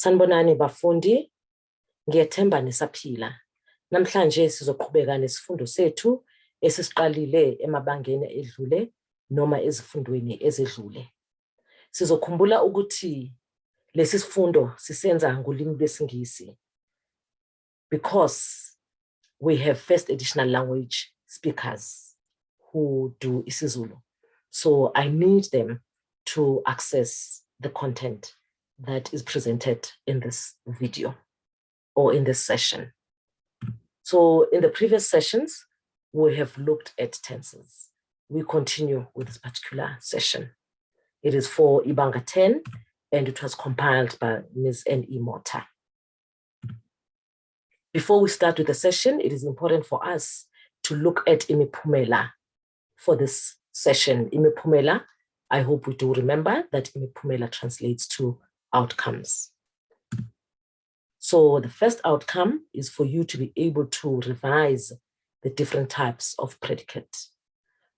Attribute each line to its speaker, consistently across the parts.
Speaker 1: Sanibonani bafundi, ngiyethemba nisaphila. Namhlanje sizoqhubeka nesifundo sethu esisiqalile emabangeni edlule noma ezifundweni ezedlule. Sizokhumbula ukuthi lesi sifundo sisenza ngolimi lwesiNgisi because we have first additional language speakers who do isiZulu. So I need them to access the content that is presented in this video or in this session. So in the previous sessions, we have looked at tenses. We continue with this particular session. It is for Ibanga 10, and it was compiled by Ms. N.E. Mota. Before we start with the session, it is important for us to look at imiphumela for this session. Imiphumela, I hope we do remember that imiphumela translates to outcomes. So the first outcome is for you to be able to revise the different types of predicate.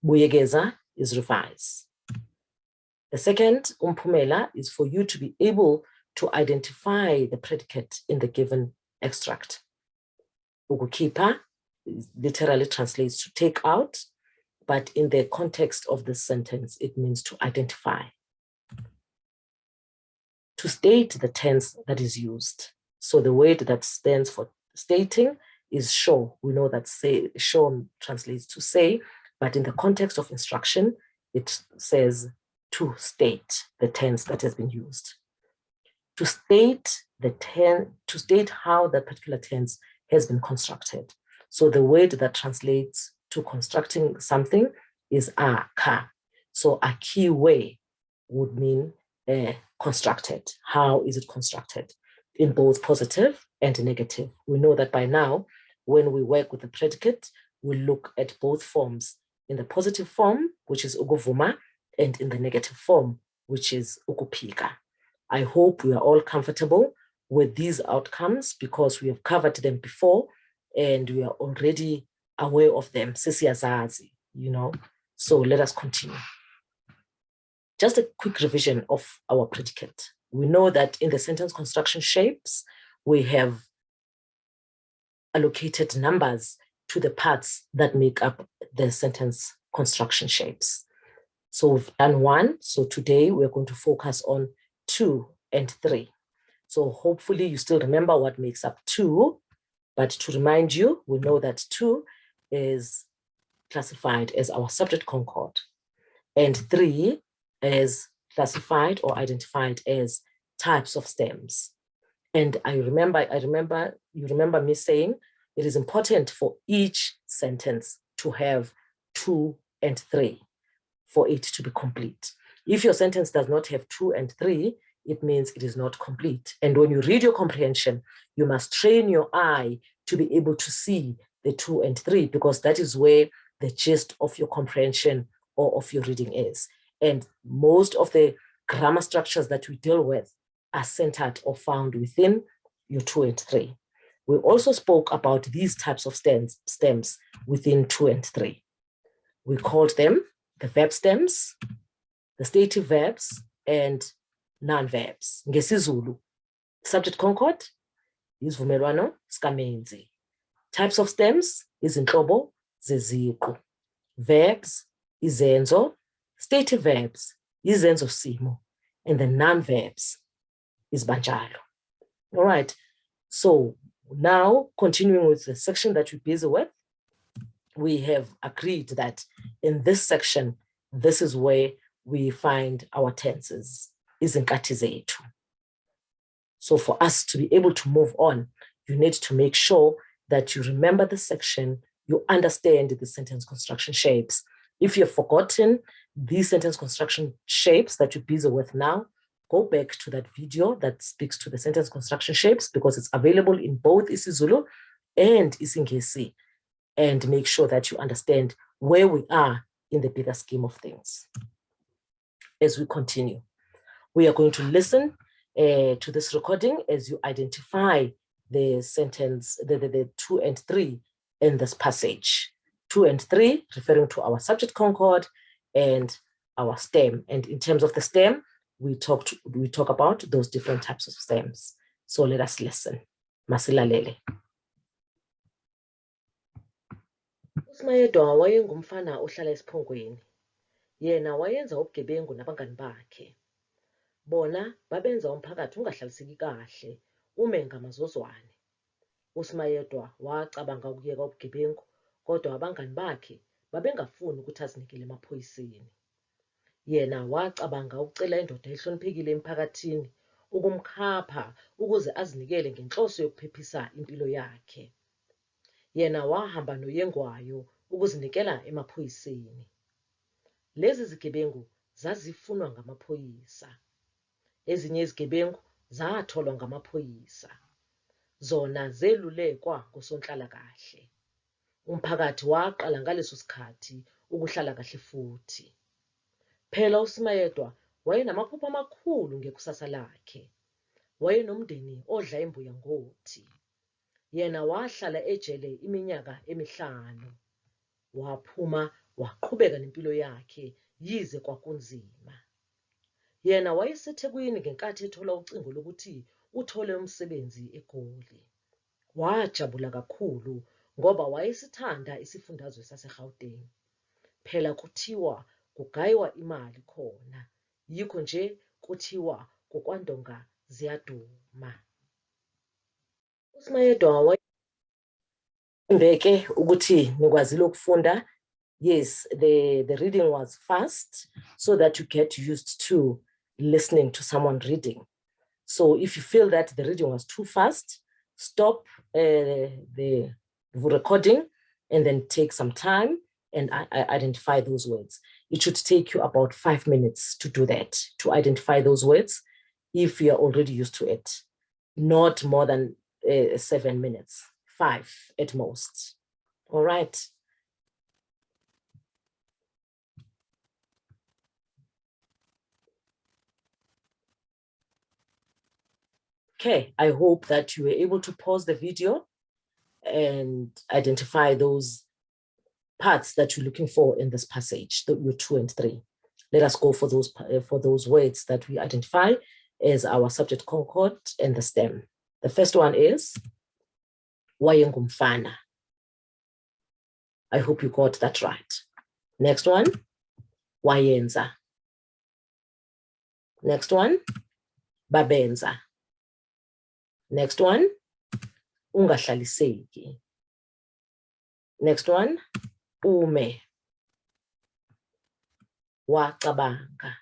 Speaker 1: Buyegeza is revise. The second, umphumela, is for you to be able to identify the predicate in the given extract. Ukukhipha literally translates to take out, but in the context of this sentence, it means to identify. To state the tense that is used. So the word that stands for stating is show. We know that say, show translates to say, but in the context of instruction, it says to state the tense that has been used. To state to state how that particular tense has been constructed. So the word that translates to constructing something is ka. So a key way would mean constructed. How is it constructed? In both positive and negative. We know that by now, when we work with the predicate, we look at both forms. In the positive form, which is ukuvuma, and in the negative form, which is ukuphika. I hope we are all comfortable with these outcomes because we have covered them before and we are already aware of them. Sisiyazazi, you know. So let us continue. Just a quick revision of our predicate. We know that in the sentence construction shapes, we have allocated numbers to the parts that make up the sentence construction shapes. So we've done 1. So today we're going to focus on 2 and 3. So hopefully you still remember what makes up 2, but to remind you, we know that 2 is classified as our subject concord, and 3 is classified or identified as types of stems. And you remember me saying it is important for each sentence to have 2 and 3 for it to be complete. If your sentence does not have 2 and 3, it means it is not complete. And when you read your comprehension, you must train your eye to be able to see the 2 and 3, because that is where the gist of your comprehension or of your reading is. And most of the grammar structures that we deal with are centered or found within your 2 and 3. We also spoke about these types of stems within 2 and 3. We called them the verb stems, the stative verbs, and non-verbs. NgesiZulu, subject concord, isivumelwano sikamenzi. Types of stems, izinhlobo zeziqu. Verbs, izenzo. Stative verbs, izenzo simo. And the non-verbs is banjalo. All right. So now, continuing with the section that we're busy with, we have agreed that in this section, this is where we find our tenses, Inkathi zethu. So for us to be able to move on, you need to make sure that you remember the section, you understand the sentence construction shapes. If you've forgotten these sentence construction shapes that you're busy with now, go back to that video that speaks to the sentence construction shapes, because it's available in both isiZulu and isiNgisi, and make sure that you understand where we are in the bigger scheme of things. As we continue, we are going to listen to this recording as you identify the sentence, the 2 and 3 in this passage. 2 and 3 referring to our subject concord and our stem. And in terms of the stem, we talk about those different types of stems. So let us listen. Masilalele. USimayedwa wayengumfana ohlala esiphongweni. Yena wayenza ubugebengu nabangani bakhe. Bona babenza umphakathi ungahlaliseki kahle ume ngamazozwane. USimayedwa wacabanga ukuyeka ubugebengu, kodwa abangani bakhe babengafuni ukuthi azinikele emaphoyiseni. Yena wacabanga ukucela indoda ehloniphekile emphakathini ukumkhapha ukuze azinikele ngenhloso yokuphephisa impilo yakhe. Yena wahamba noyengwayo ukuzinikela emaphoyiseni. Lezi zigebengu zazifunwa ngamaphoyisa. Ezinye izigebengu zatholwa ngamaphoyisa. Zona zelulekwa ngosonhlalakahle. Umphakathi waqala ngaleso sikhathi ukuhlala kahle futhi. Phela uSimayedwa wayenamaphupho amakhulu ngekusasa lakhe. Wayenomndeni odla imbuya ngothi. Yena wahlala ejele iminyaka emihlanu. Waphuma waqhubeka nempilo yakhe yize kwakunzima. Yena wayeseThekwini ngenkathi ethola ucingo lokuthi uthole umsebenzi eGoli. Wajabula kakhulu ngoba wayesithanda isifundazwe saseGauteng. Phela kuthiwa kugayiwa imali khona. Yikho nje kuthiwa kokwandonga ziyaduma. USimayedwa wayembeke ukuthi nikwazile ukufunda. Yes, the reading was fast so that you get used to listening to someone reading. So if you feel that the reading was too fast, stop the recording and then take some time and identify those words. It should take you about 5 minutes to do that, to identify those words if you are already used to it. Not more than 7 minutes, 5 at most. All right. Okay, I hope that you were able to pause the video and identify those parts that you're looking for in this passage, your 2 and 3. Let us go for those words that we identify as our subject concord and the stem. The first one is wayengumfana. I hope you got that right. Next one, wayenza. Next one, babenza. Next one, ungahlaliseki. Next one, ume. Wacabanga.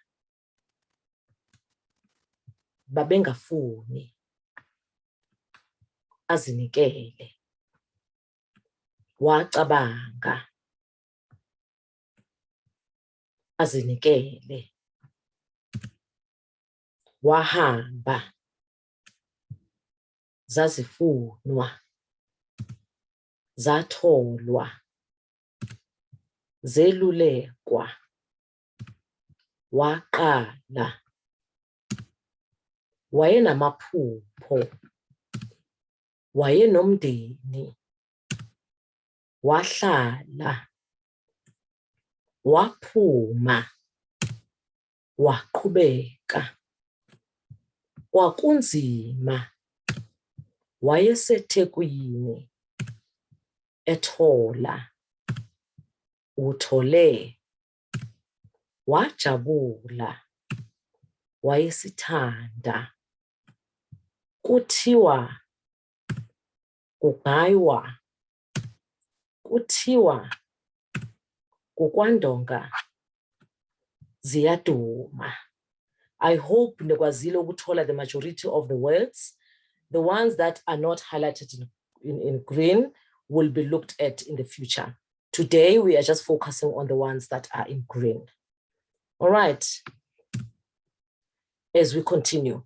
Speaker 1: Babengafuni. Azinikele. Wacabanga. Azinikele. Wahamba. Zazifunwa. Zatholwa. Zelulekwa. Waqala. Wayenamaphupho. Wayenomndeni. Wahlala. Waphuma. Waqhubeka. Kwakunzima. WayeseThekwini. Ethola. Uthole. Wajabula. Wayesithanda. Kuthiwa. Kugaywa. Kuthiwa. Kokwandonga ziyaduma. I hope nikwazile ukuthola the majority of the words. The ones that are not highlighted in green will be looked at in the future. Today, we are just focusing on the ones that are in green. All right. As we continue,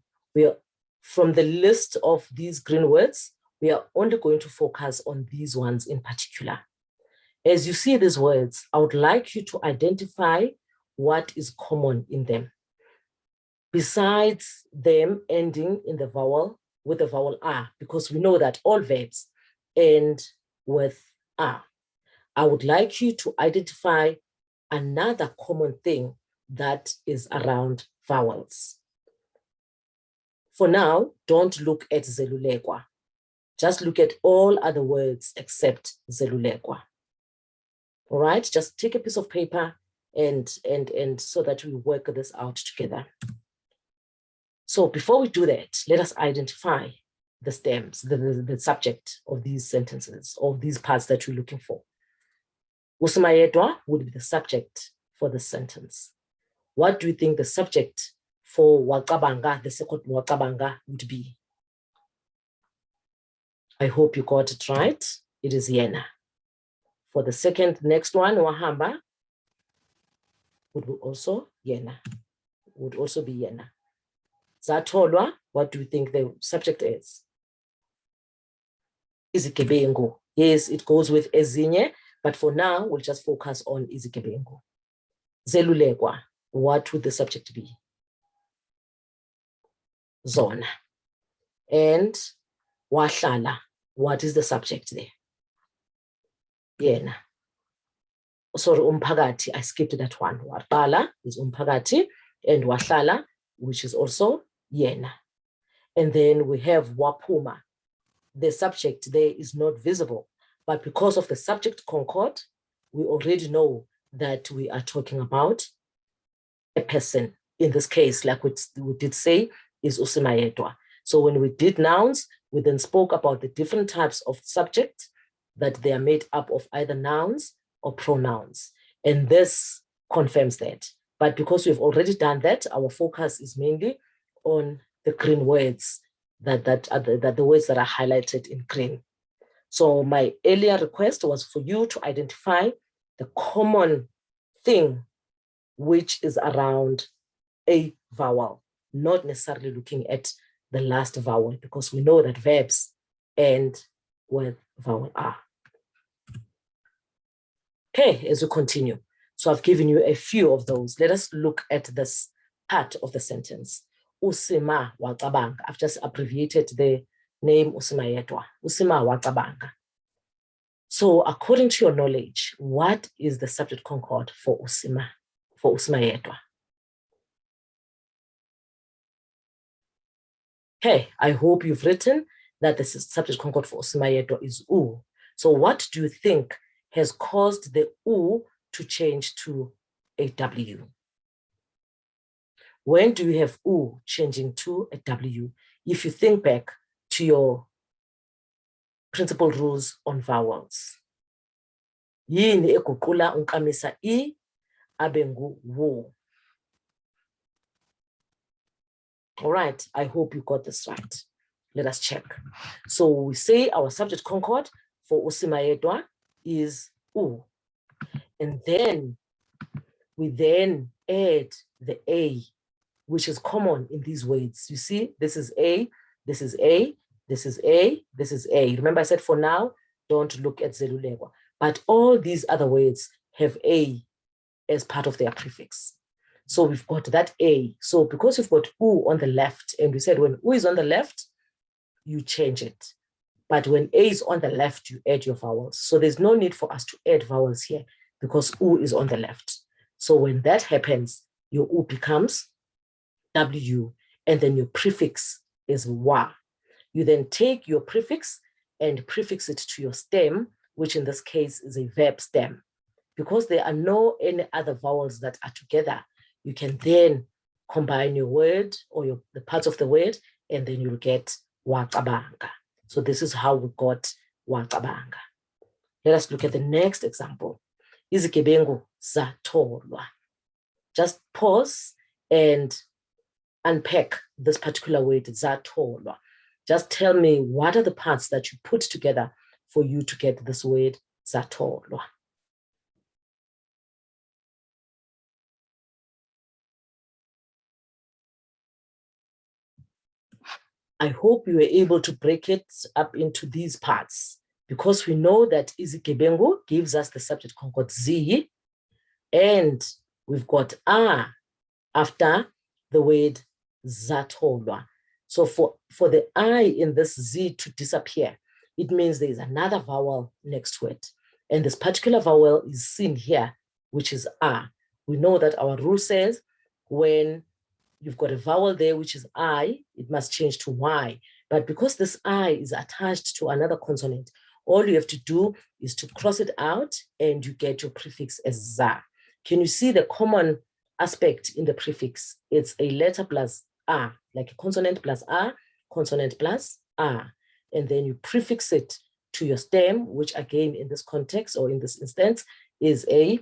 Speaker 1: from the list of these green words, we are only going to focus on these ones in particular. As you see these words, I would like you to identify what is common in them. Besides them ending in the vowel, with the vowel R, because we know that all verbs end with R. I would like you to identify another common thing that is around vowels. For now, don't look at zelulekwa. Just look at all other words except zelulekwa. All right, just take a piece of paper and so that we work this out together. So before we do that, let us identify the stems, the subject of these sentences, of these parts that we're looking for. Usimayedwa would be the subject for the sentence. What do you think the subject for waqabanga, the second waqabanga, would be? I hope you got it right. It is yena. For the second, next one, wahamba, would be also yena. Would also be yena. Zatolwa, what do you think the subject is? Izigebengu. Yes, it goes with ezinye, but for now, we'll just focus on izigebengu. Zelulekwa, what would the subject be? Zona. And wahlala, what is the subject there? Yena. Sorry, umphakathi, I skipped that one. Waqala is umphakathi, and wahlala, which is also yena. And then we have waphuma. The subject there is not visible, but because of the subject concord, we already know that we are talking about a person. In this case, like we did say, is usimayedwa. So when we did nouns, we then spoke about the different types of subject, that they are made up of either nouns or pronouns. And this confirms that. But because we've already done that, our focus is mainly on the green words, that the words that are highlighted in green. So my earlier request was for you to identify the common thing which is around a vowel, not necessarily looking at the last vowel, because we know that verbs end with vowel R. Okay, as we continue. So I've given you a few of those. Let us look at this part of the sentence. Usima waqabanga. I've just abbreviated the name usimayedwa. Usima waqabanga. So according to your knowledge, what is the subject concord for usima, for usimayedwa? Okay, I hope you've written that the subject concord for usimayedwa is u. So what do you think has caused the u to change to a w? When do you have u changing to a w? If you think back to your principal rules on vowels. Yini eguqula unkamisa I abengu wo. All right, I hope you got this right. Let us check. So we say our subject concord for usimayedwa is u. And then we then add the a, which is common in these words. You see, this is a, this is a, this is a, this is a. Remember I said for now, don't look at zelulekwa. But all these other words have a as part of their prefix. So we've got that a. So because we've got u on the left, and we said when u is on the left, you change it. But when a is on the left, you add your vowels. So there's no need for us to add vowels here because u is on the left. So when that happens, your u becomes w, and then your prefix is wa. You then take your prefix and prefix it to your stem, which in this case is a verb stem. Because there are no any other vowels that are together, you can then combine your word or the parts of the word, and then you'll get waqabanga. So this is how we got waqabanga. Let us look at the next example. Izigebengu zatolwa. Just pause and unpack this particular word, zatolwa. Just tell me what are the parts that you put together for you to get this word zatolwa. I hope you were able to break it up into these parts, because we know that izigebengu gives us the subject concord z, and we've got a after the word zatolwa. So for the I in this Z to disappear, it means there is another vowel next to it. And this particular vowel is seen here, which is A. We know that our rule says when you've got a vowel there, which is I, it must change to Y. But because this I is attached to another consonant, all you have to do is to cross it out and you get your prefix as za. Can you see the common aspect in the prefix? It's a letter plus a, like a consonant plus a, consonant plus a. And then you prefix it to your stem, which again, in this context or in this instance, is a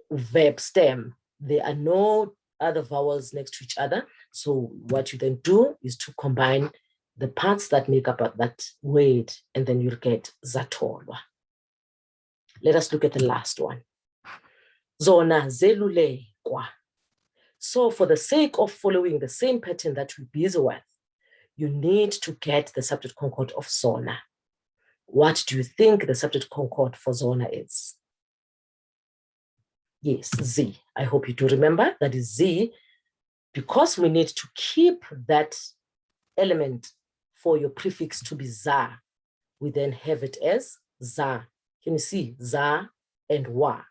Speaker 1: verb stem. There are no other vowels next to each other. So what you then do is to combine the parts that make up that word, and then you'll get zatolwa. Let us look at the last one. Zona zelulekwa. So for the sake of following the same pattern that we're busy with, you need to get the subject concord of zona. What do you think the subject concord for zona is? Yes, Z. I hope you do remember that is Z, because we need to keep that element for your prefix to be za. We then have it as za. Can you see za and wa?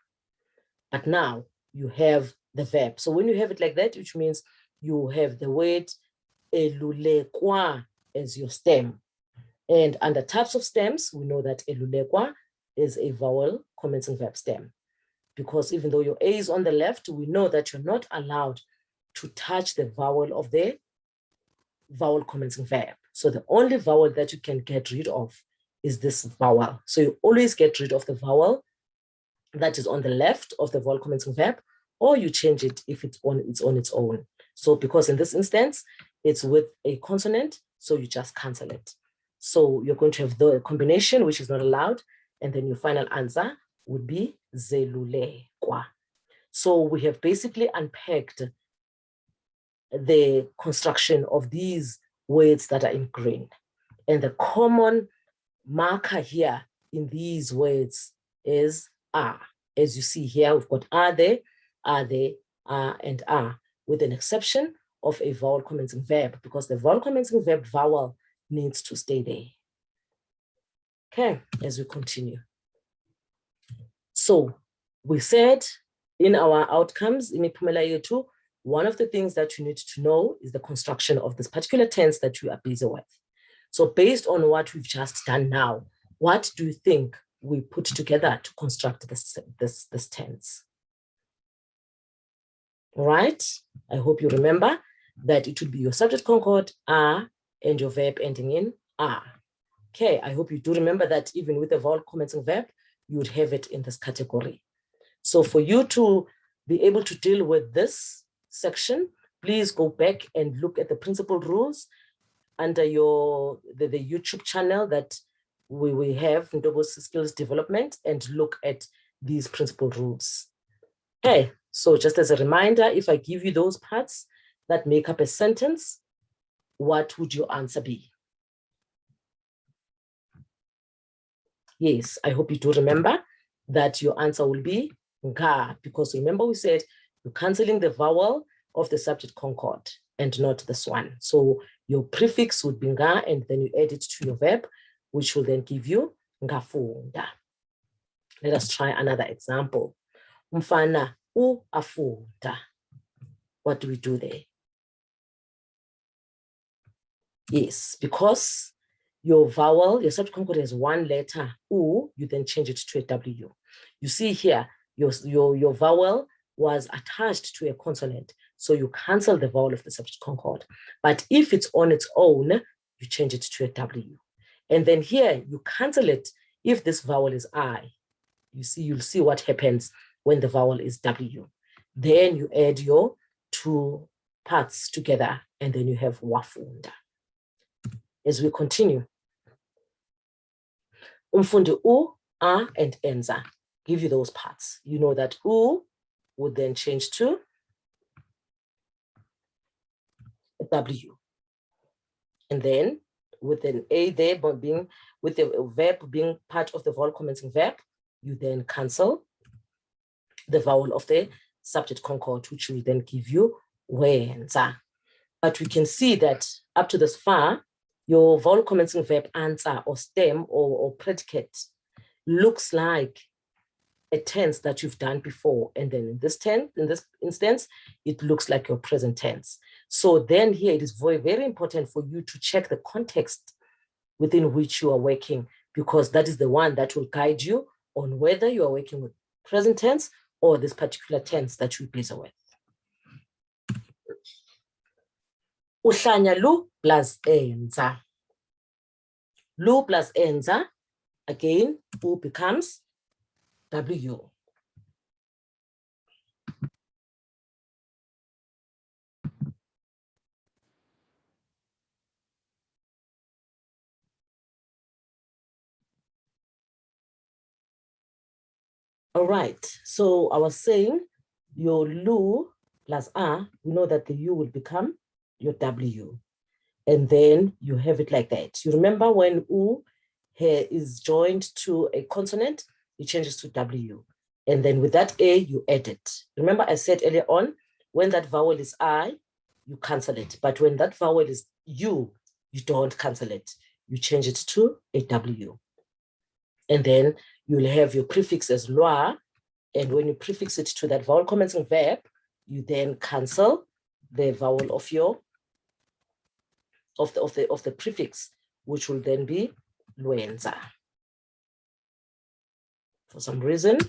Speaker 1: But now you have the verb. So when you have it like that, which means you have the word elulekwa as your stem. And under types of stems, we know that elulekwa is a vowel commencing verb stem. Because even though your A is on the left, we know that you're not allowed to touch the vowel of the vowel commencing verb. So the only vowel that you can get rid of is this vowel. So you always get rid of the vowel that is on the left of the vowel commencing verb, or you change it if it's on its own. So because in this instance, it's with a consonant, so you just cancel it. So you're going to have the combination, which is not allowed, and then your final answer would be zelulekwa. So we have basically unpacked the construction of these words that are in green. And the common marker here in these words is a. As you see here, we've got are they, and are, with an exception of a vowel commencing verb, because the vowel commencing verb vowel needs to stay there. Okay, as we continue. So we said in our outcomes, in Ipumela year 2, one of the things that you need to know is the construction of this particular tense that you are busy with. So based on what we've just done now, what do you think we put together to construct this tense? All right, I hope you remember that it would be your subject concord, are, and your verb ending in are. Okay, I hope you do remember that even with the vowel commencing verb, you would have it in this category. So for you to be able to deal with this section, please go back and look at the principal rules under the YouTube channel that we have Ndobo's Skills Development, and look at these principal rules. Okay, so just as a reminder, if I give you those parts that make up a sentence, what would your answer be? Yes, I hope you do remember that your answer will be nga, because remember we said you're canceling the vowel of the subject concord and not this one. So your prefix would be nga, and then you add it to your verb, which will then give you ngafunda. Let us try another example. Umfana afunda. What do we do there? Yes, because your vowel, your subject concord has one letter, U, you then change it to a W. You see here, your vowel was attached to a consonant, so you cancel the vowel of the subject concord. But if it's on its own, you change it to a W. And then here, you cancel it if this vowel is I. You'll see what happens when the vowel is W. Then you add your two parts together, and then you have wafunda. As we continue, umfundi u, a, and enza give you those parts. You know that u would then change to W. And then with an A there, but with the verb being part of the vowel commencing verb, you then cancel the vowel of the subject concord, which will then give you wenza. But we can see that up to this far, your vowel commencing verb answer or stem or predicate looks like a tense that you've done before. And then in this instance, it looks like your present tense. So then here it is very, very important for you to check the context within which you are working, because that is the one that will guide you on whether you are working with present tense or this particular tense that you're busy with. Uhlanya lu plus enza. Lu plus enza, again, U becomes W. All right, so I was saying your lu plus R, we know that the U will become your W. And then you have it like that. You remember when U here is joined to a consonant, it changes to W. And then with that A, you add it. Remember I said earlier on, when that vowel is I, you cancel it. But when that vowel is U, you don't cancel it. You change it to a W. And then you'll have your prefix as lwa. And when you prefix it to that vowel commencing verb, you then cancel the vowel of your of the prefix, which will then be luenza. For some reason,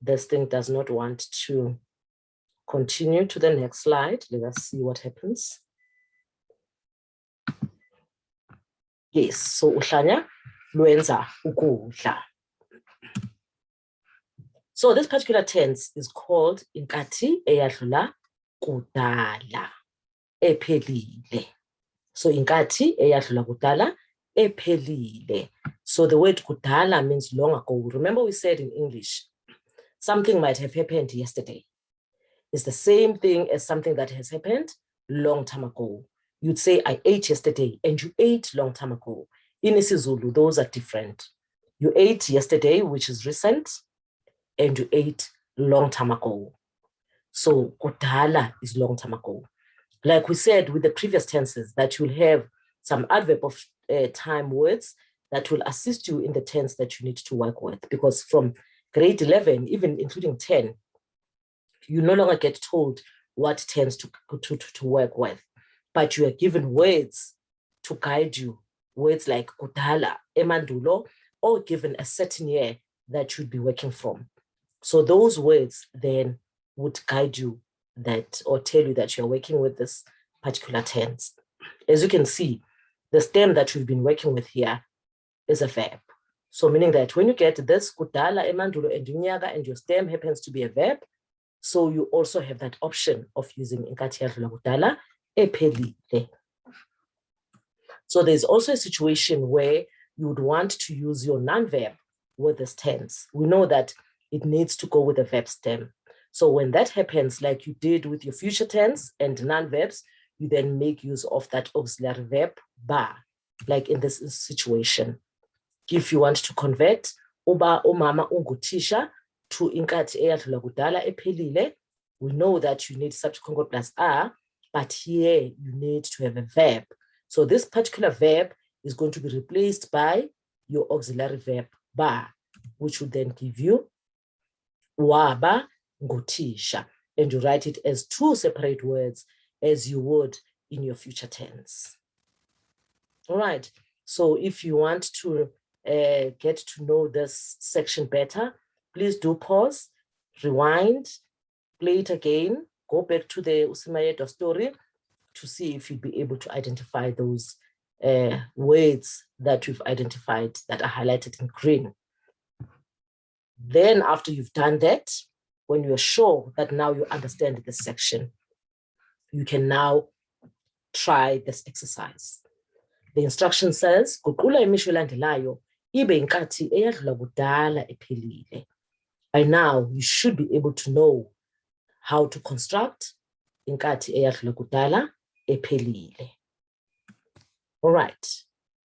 Speaker 1: this thing does not want to continue to the next slide. Let us see what happens. Yes, so uhlanya luenza ukudla. So this particular tense is called Inkathi, Eyadlula, Kudala, Ephelile. So Inkathi, Eyadlula, Kudala, Ephelile. So the word Kudala means long ago. Remember we said in English, something might have happened yesterday. It's the same thing as something that has happened long time ago. You'd say, I ate yesterday, and you ate long time ago. In isiZulu, those are different. You ate yesterday, which is recent, and you ate long time ago. So Kudala is long time ago. Like we said with the previous tenses, that you'll have some adverb of time words that will assist you in the tense that you need to work with. Because from grade 11, even including 10, you no longer get told what tense to work with, but you are given words to guide you, words like Kudala, emandulo, or given a certain year that you'd be working from. So those words then would guide you that or tell you that you're working with this particular tense. As you can see, the stem that we've been working with here is a verb. So meaning that when you get this Kudala, emandulo, and unyaga, and your stem happens to be a verb, so you also have that option of using Inkathi Eyadlula Kudala, Ephelile. So there's also a situation where you would want to use your non-verb with this tense. We know that it needs to go with a verb stem. So when that happens, like you did with your future tense and non-verbs, you then make use of that auxiliary verb ba, like in this situation. If you want to convert uba umama ungutisha to Inkathi Eyadlula Kudala Ephelile, we know that you need subject conjugate plus R, but here you need to have a verb. So this particular verb is going to be replaced by your auxiliary verb ba, which will then give you waba ngutisha, and you write it as two separate words as you would in your future tense. All right, so if you want to get to know this section better, please do pause, rewind, play it again, go back to the Usimayedwa story to see if you'll be able to identify those words that we've identified that are highlighted in green. Then after you've done that, when you're sure that now you understand this section, you can now try this exercise. The instruction says, guqula imisho elandelayo ibe Inkathi Eyadlula Kudala Ephelile. By now, you should be able to know how to construct Inkathi Eyadlula Kudala Ephelile. All right.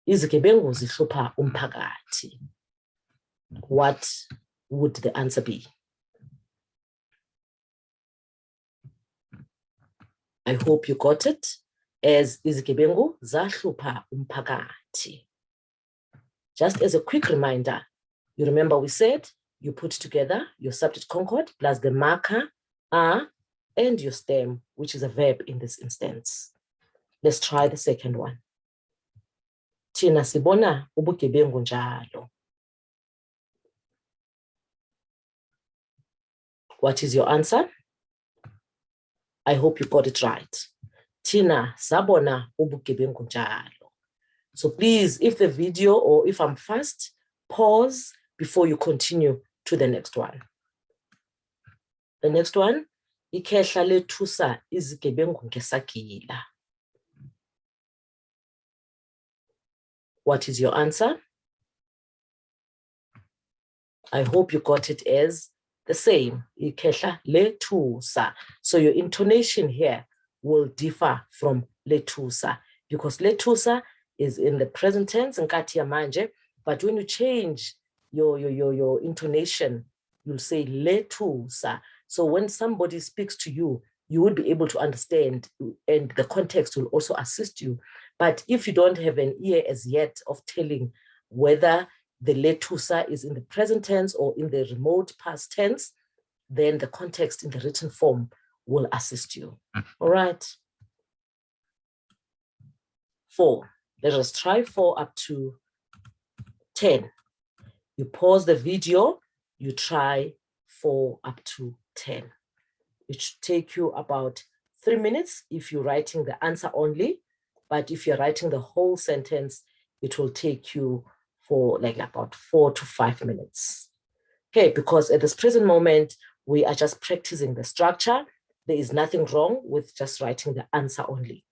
Speaker 1: Izigebengu zihlupha umphakathi. What would the answer be? I hope you got it. As izigebengu zahlupha umphakathi. Just as a quick reminder, you remember we said you put together your subject concord plus the marker A and your stem, which is a verb in this instance. Let's try the second one. Thina sibona ubugebengu njalo. What is your answer? I hope you got it right. Thina sabona ubugebengu njalo. So please, if the video or if I'm fast, pause before you continue to the next one. The next one, ikhehla lethusa izigebengu ngesagila. What is your answer? I hope you got it as the same. Ikhehla lethusa. So your intonation here will differ from lethusa because lethusa is in the present tense, Inkathi manje, but when you change your intonation, you'll say lethusa. So when somebody speaks to you, you will be able to understand and the context will also assist you. But if you don't have an ear as yet of telling whether the lethusa is in the present tense or in the remote past tense, then the context in the written form will assist you. All right. 4. Let us try 4 up to 10. You pause the video, you try 4 up to 10. It should take you about 3 minutes if you're writing the answer only, but if you're writing the whole sentence, it will take you for like about 4 to 5 minutes. Okay, because at this present moment, we are just practicing the structure. There is nothing wrong with just writing the answer only.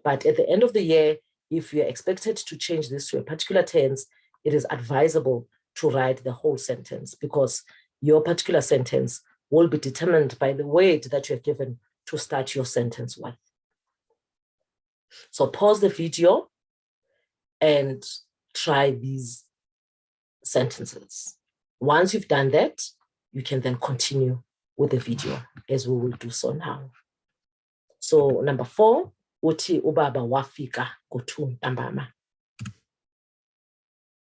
Speaker 1: But at the end of the year, if you're expected to change this to a particular tense, it is advisable to write the whole sentence because your particular sentence will be determined by the word that you're given to start your sentence with. So pause the video and try these sentences. Once you've done that, you can then continue with the video as we will do so now. So number 4, uthi ubaba wafika ngo-2 ntambama.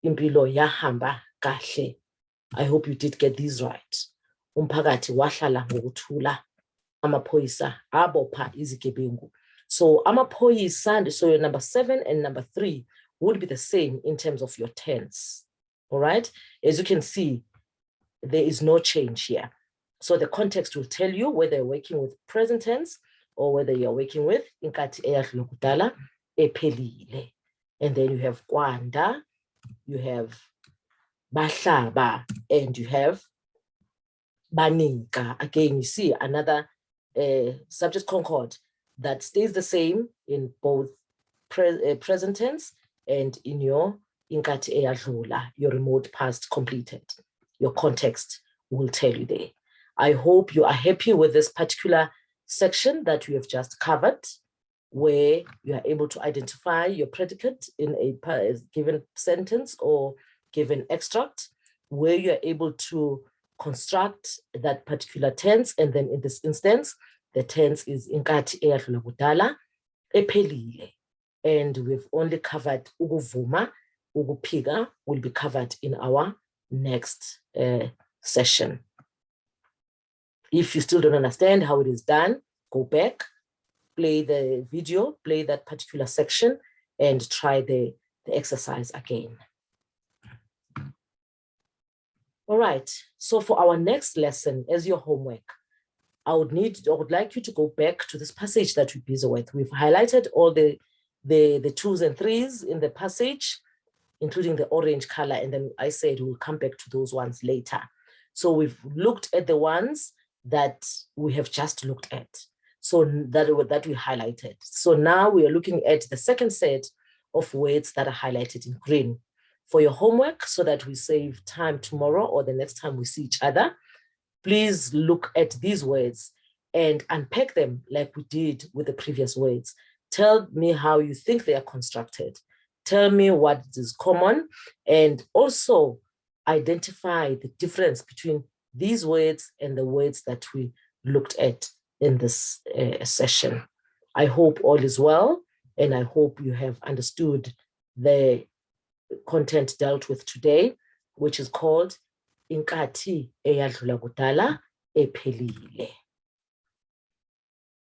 Speaker 1: Impilo yahamba kahle. I hope you did get these right. Umphakathi wahlala ngokuthula. Amaphoyisa abopha izigebengu. So amaphoyisa, so your number 7 and number 3 would be the same in terms of your tense. All right. As you can see, there is no change here. So the context will tell you whether you're working with present tense or whether you're working with Inkathi Eyadlula Kudala, Ephelile. And then you have Kwanda, you have Bahlaba, and you have Banika. Again, you see another subject concord that stays the same in both present tense and in your Inkathi Eyadlula, your remote past completed. Your context will tell you there. I hope you are happy with this particular section that we have just covered, where you are able to identify your predicate in a given sentence or given extract, where you are able to construct that particular tense. And then in this instance, the tense is Inkathi Eyadlula Kudala, Ephelile. And we've only covered Ukuvuma. Ukuphika will be covered in our next session. If you still don't understand how it is done, go back, play the video, play that particular section, and try the exercise again. All right, so for our next lesson, as your homework, I would like you to go back to this passage that we're busy with. We've highlighted all the 2s and 3s in the passage, including the orange color, and then I said we'll come back to those ones later. So we've looked at the ones that we have just looked at, so that we highlighted. So now we are looking at the second set of words that are highlighted in green. For your homework, so that we save time tomorrow or the next time we see each other, please look at these words and unpack them like we did with the previous words. Tell me how you think they are constructed. Tell me what is common, and also identify the difference between these words and the words that we looked at in this session. I hope all is well, and I hope you have understood the content dealt with today, which is called Inkathi Eyadlula Kudala, Ephelile.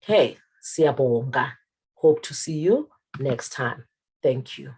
Speaker 1: Okay, siyabonga. Hope to see you next time. Thank you.